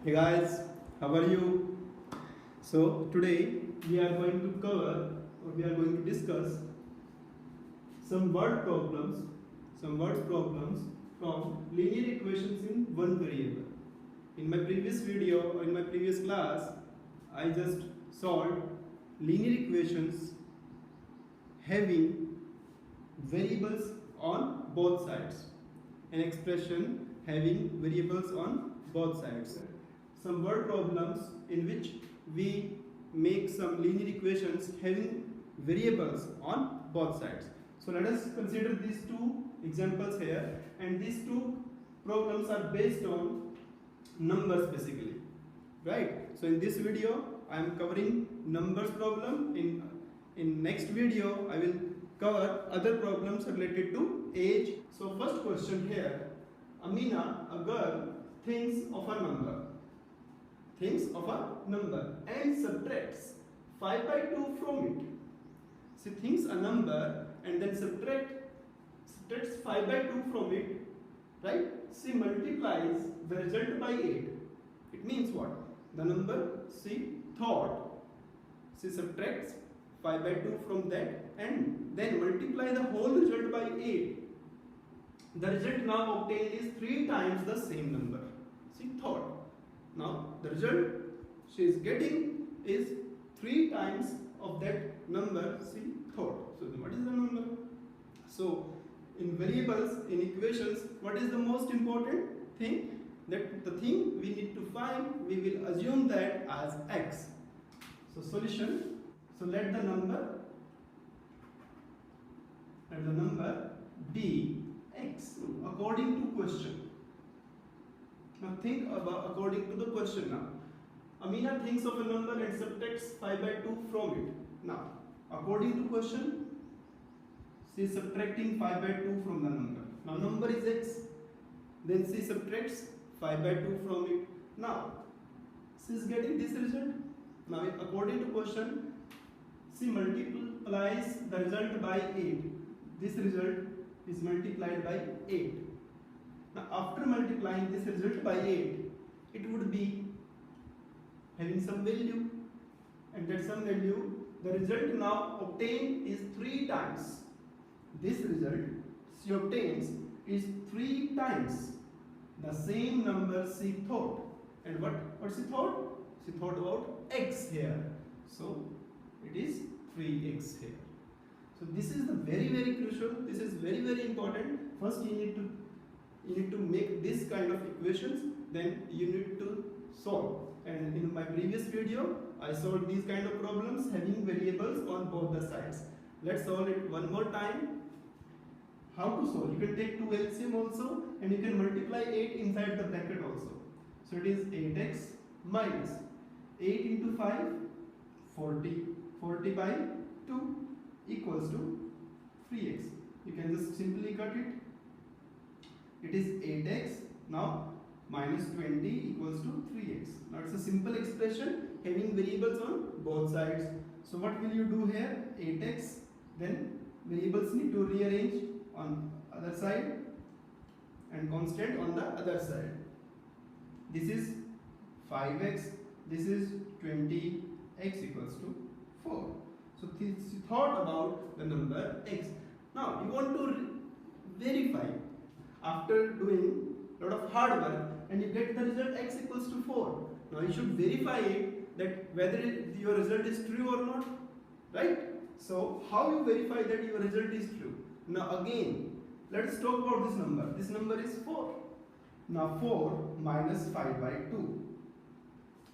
Hey guys, how are you? So today we are going to cover or we are going to discuss some word problems from linear equations in one variable. In my previous video or in my previous class, I just solved linear equations having variables on both sides, an expression having variables on both sides. Some word problems in which we make some linear equations having variables on both sides. So let us consider these two examples here, and these two problems are based on numbers basically, right? So in this video I am covering numbers problem. In next video I will cover other problems related to age. So first question here, Amina, a girl, thinks of a number and subtracts 5 by 2 from it. She thinks a number and then subtracts 5 by 2 from it, right? She multiplies the result by 8. It means what? The number she thought, she subtracts 5 by 2 from that and then multiply the whole result by 8. The result now obtained is 3 times the same number she thought. Now the result she is getting is 3 times of that number she thought. So what is the number? So in variables, in equations, what is the most important thing? That the thing we need to find, we will assume that as x. So solution, so let the number be x according to question. Now think about according to the question now. Amina thinks of a number and subtracts 5 by 2 from it. Now, according to question, she is subtracting 5 by 2 from the number. Now, number is x. Then she subtracts 5 by 2 from it. Now, she is getting this result. Now, according to question, she multiplies the result by 8. This result is multiplied by 8. Now, after multiplying this result by 8, it would be having some value, and that some value, the result now obtained is 3 times. This result she obtains is 3 times the same number she thought. And what she thought? She thought about x here. So it is 3x here. So this is the very crucial. This is very important. First you need to make this kind of equations, then you need to solve. And in my previous video I solved these kind of problems having variables on both the sides. Let's solve it one more time. How to solve? You can take 2 LCM also, and you can multiply 8 inside the bracket also. So it is 8x minus 8 into 5, 40. 40 by 2 equals to 3x. You can just simply cut it. It is 8x now minus 20 equals to 3x. Now it's a simple expression having variables on both sides. So what will you do here? 8x, then variables need to rearrange on other side and constant on the other side. This is 5x, this is 20x equals to 4. So this you thought about the number x. Now you want to verify after doing a lot of hard work, and you get the result x equals to 4. Now you should verify it that whether your result is true or not, right? So how you verify that your result is true? Now again, let's talk about this number. This number is 4. Now 4 minus 5 by 2.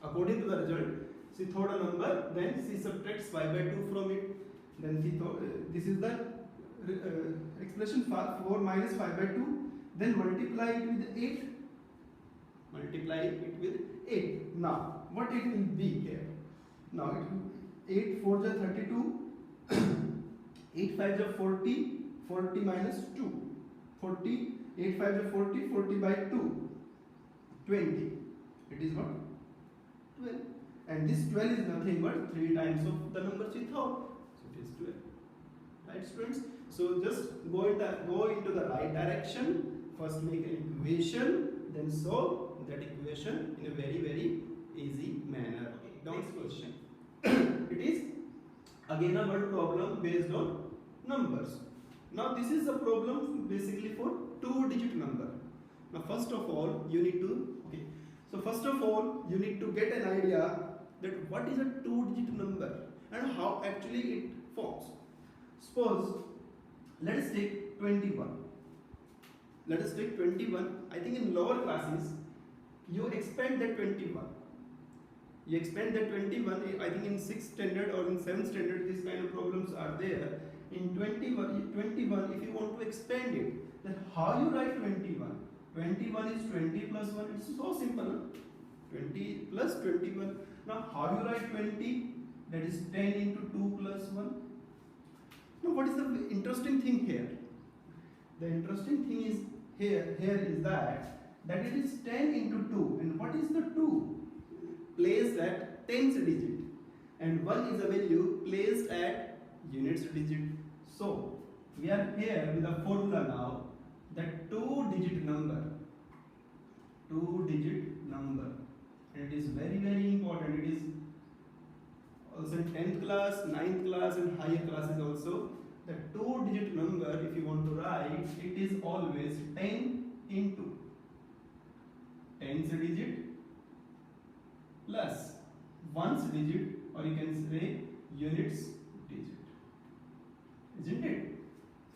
According to the result, she thought a number, then she subtracts 5 by 2 from it. Then she thought, this is the expression 4 minus 5 by 2. Then multiply it with 8. Multiply it with 8. Now, what it will be here? Now, it will 8 4 is 32. 8 5 is 40. 40 minus 2. 40. 8 5 is 40. 40 by 2. 20. It is what? 12. And this 12 is nothing but 3 times of the number she thought. So it is 12. Right, students? So just go into the right direction. First make an equation then solve that equation in a very easy manner. Okay, next question. It is again a word problem based on numbers. Now this is a problem basically for two-digit number. Now first of all you need to get an idea that what is a two-digit number and how actually it forms. Suppose let us take 21. Let us take 21. I think in lower classes you expand that 21. You expand that 21. I think in 6th standard or in 7th standard these kind of problems are there. In 21, if you want to expand it, then how you write 21? 21 is 20 plus 1. It's so simple. 20 plus 21. Now how you write 20? That is 10 into 2 plus 1. Now what is the interesting thing here? The interesting thing is here is that it is 10 into 2. And what is the 2? Placed at tens digit. And 1 is a value placed at units digit. So we are here with a formula now that two-digit number. And it is very important. It is also in 10th class, 9th class and higher classes also. The two-digit number, if you want to write, it is always 10 into tens digit plus ones digit, or you can say units digit. Isn't it?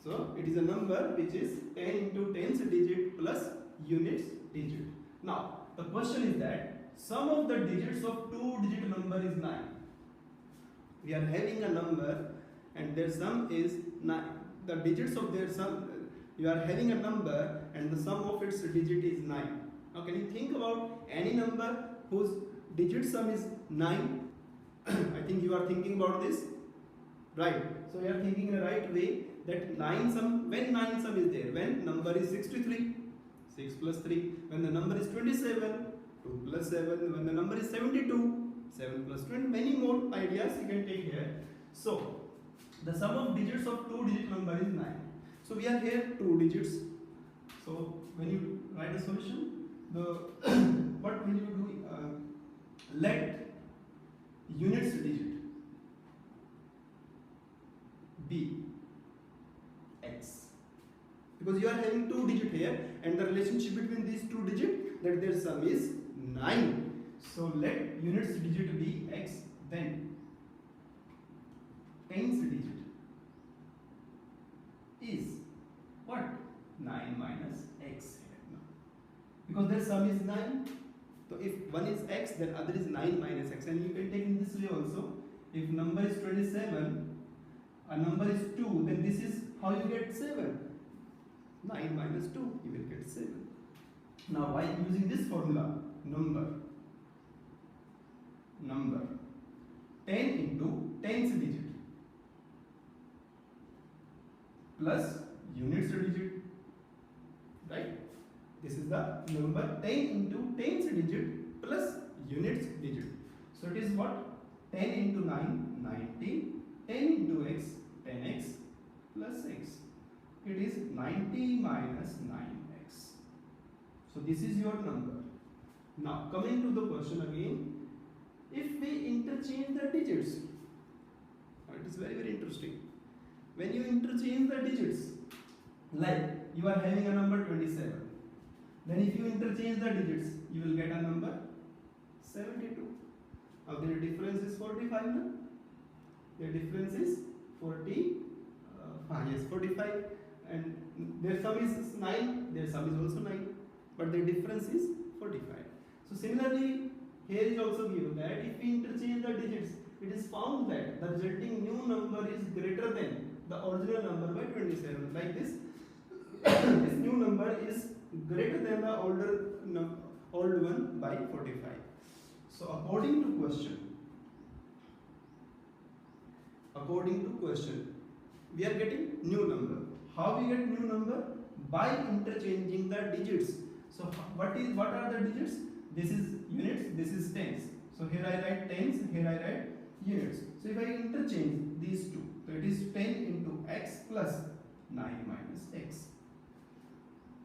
So it is a number which is 10 into tens digit plus units digit. Now the question is that sum of the digits of two-digit number is 9. We are having a number and their sum is 9. The digits of their sum, you are having a number and the sum of its digit is 9. Now can you think about any number whose digit sum is 9? I think you are thinking about this, right? So you are thinking in the right way that 9 sum, when 9 sum is there, when number is 63, 6 plus 3, when the number is 27, 2 plus 7, when the number is 72, 7 plus 20, many more ideas you can take here. So the sum of digits of two-digit number is 9. So we are here 2 digits. So when you write a solution, what will you do? Let units digit be x, because you are having 2 digit here and the relationship between these 2 digits, that their sum is 9. So let units digit be x, then tens digit is what? 9 minus x, because their sum is 9. So if one is x, then other is 9 minus x, and you can take in this way also. If number is 27, a number is 2, then this is how you get 7. 9 minus 2, you will get 7. Now by using this formula, number 10 into tens digit plus units digit, right? This is the number 10 into tens digit plus units digit. So it is what? 10 into 9, 90, 10 into x, 10x plus x. It is 90 minus 9x. So this is your number. Now coming to the question again, if we interchange the digits, it is very interesting. When you interchange the digits, like you are having a number 27, then if you interchange the digits, you will get a number 72. Now their difference is 45 now. Their difference is 45, and their sum is 9, their sum is also 9, but their difference is 45. So similarly, here is also given that if we interchange the digits, it is found that the resulting new number is greater than the original number by 27. Like this, this new number is greater than the old one by 45. So according to question, we are getting new number. How we get new number? By interchanging the digits. So what are the digits? This is units, this is tens. So here I write tens, here I write units. So if I interchange these two, so it is 10 into x plus 9 minus x.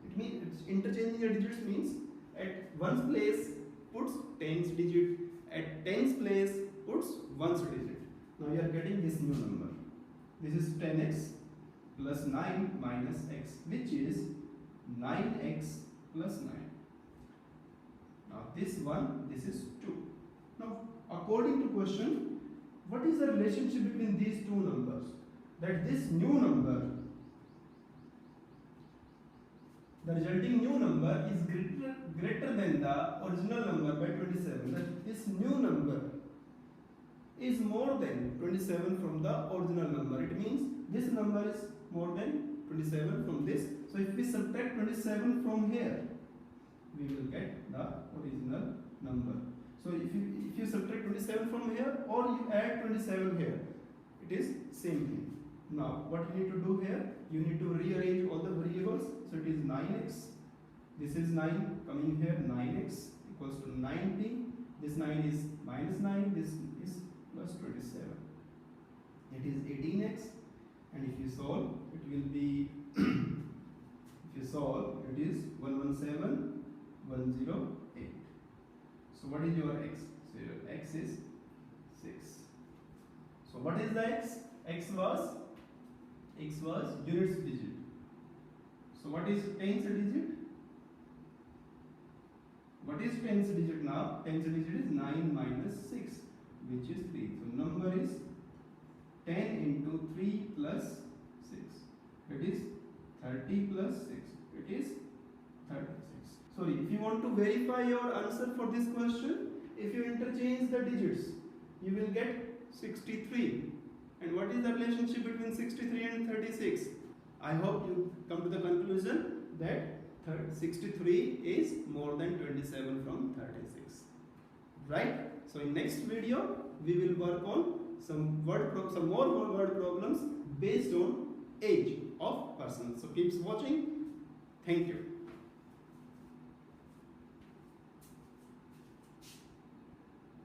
It means interchanging the digits means at ones place puts tens digit, at tens place puts ones digit. Now you are getting this new number. This is 10x plus 9 minus x, which is 9x plus 9. Now this one, this is 2. Now according to question, what is the relationship between these two numbers? That this new number, the resulting new number is greater than the original number by 27. That this new number is more than 27 from the original number. It means this number is more than 27 from this. So if we subtract 27 from here, we will get the original number. So if you subtract 27 from here or you add 27 here, it is same thing. Now what you need to do here, you need to rearrange all the variables. So it is 9x, this is 9, coming here 9x equals to 90, this 9 is minus 9, this is plus 27. It is 18x, and if you solve, it will be if you solve, it is 117, 108. So what is your x? So your x is 6. So what is the x? X was units digit. So what is tens digit? What is tens digit now? Tens digit is 9 minus 6, which is 3. So number is 10 into 3 plus 6. It is 30 plus 6. It is 36. Sorry, if you want to verify your answer for this question, if you interchange the digits, you will get 63. And what is the relationship between 63 and 36? I hope you come to the conclusion that 63 is more than 27 from 36. Right? So in next video, we will work on some more word problems based on age of persons. So keep watching. Thank you.